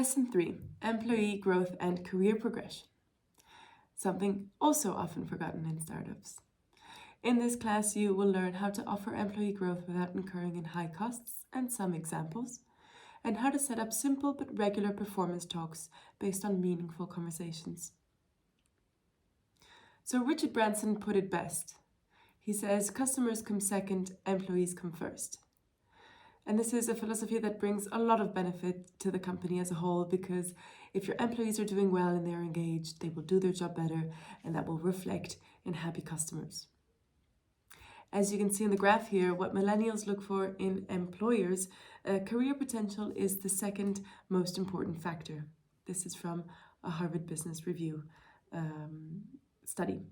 Lesson 3, Employee Growth and Career Progression. Something also often forgotten in startups. In this class, you will learn how to offer employee growth without incurring in high costs and some examples, and how to set up simple but regular performance talks based on meaningful conversations. So Richard Branson put it best. He says, customers come second, employees come first. And this is a philosophy that brings a lot of benefit to the company as a whole, because if your employees are doing well and they're engaged, they will do their job better, and that will reflect in happy customers. As you can see in the graph here, what millennials look for in employers, career potential is the second most important factor. This is from a Harvard Business Review study.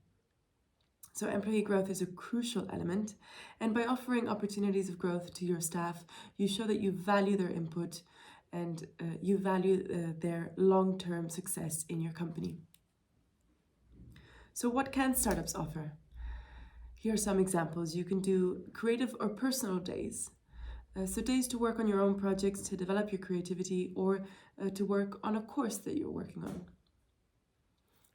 So employee growth is a crucial element, and by offering opportunities of growth to your staff, you show that you value their input and you value their long-term success in your company. So what can startups offer? Here are some examples. You can do creative or personal days. So days to work on your own projects, to develop your creativity, or to work on a course that you're working on.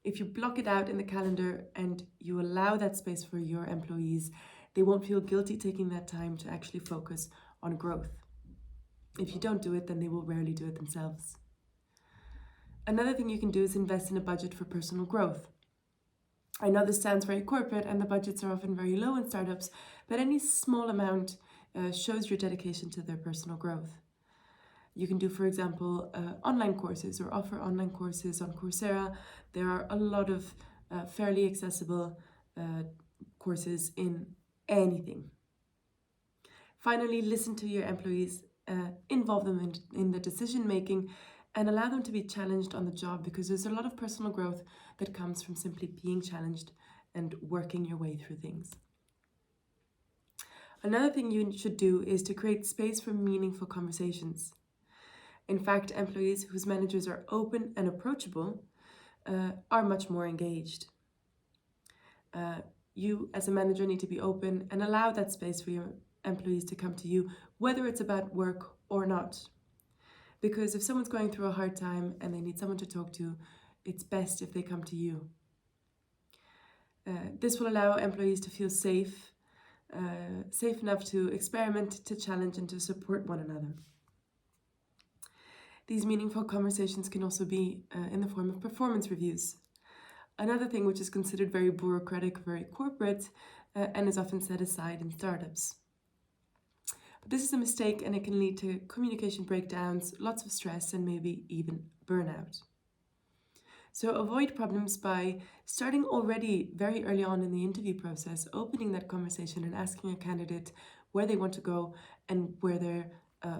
If you block it out in the calendar and you allow that space for your employees, they won't feel guilty taking that time to actually focus on growth. If you don't do it, then they will rarely do it themselves. Another thing you can do is invest in a budget for personal growth. I know this sounds very corporate and the budgets are often very low in startups, but any small amount shows your dedication to their personal growth. You can do, for example, online courses or offer online courses on Coursera. There are a lot of fairly accessible courses in anything. Finally, listen to your employees, involve them in the decision making, and allow them to be challenged on the job, because there's a lot of personal growth that comes from simply being challenged and working your way through things. Another thing you should do is to create space for meaningful conversations. In fact, employees whose managers are open and approachable are much more engaged. You, as a manager, need to be open and allow that space for your employees to come to you, whether it's about work or not. Because if someone's going through a hard time and they need someone to talk to, it's best if they come to you. This will allow employees to feel safe enough to experiment, to challenge, and to support one another. These meaningful conversations can also be in the form of performance reviews. Another thing which is considered very bureaucratic, very corporate, and is often set aside in startups. But this is a mistake, and it can lead to communication breakdowns, lots of stress, and maybe even burnout. So avoid problems by starting already very early on in the interview process, opening that conversation and asking a candidate where they want to go and where their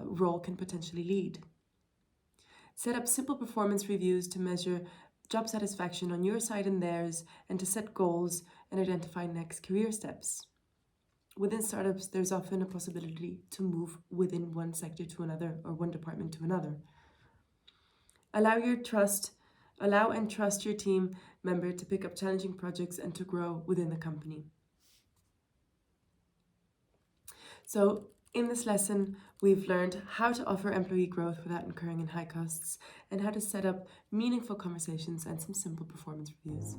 role can potentially lead. Set up simple performance reviews to measure job satisfaction on your side and theirs, and to set goals and identify next career steps. Within startups, there's often a possibility to move within one sector to another or one department to another. Allow and trust your team member to pick up challenging projects and to grow within the company. So in this lesson, we've learned how to offer employee growth without incurring in high costs, and how to set up meaningful conversations and some simple performance reviews.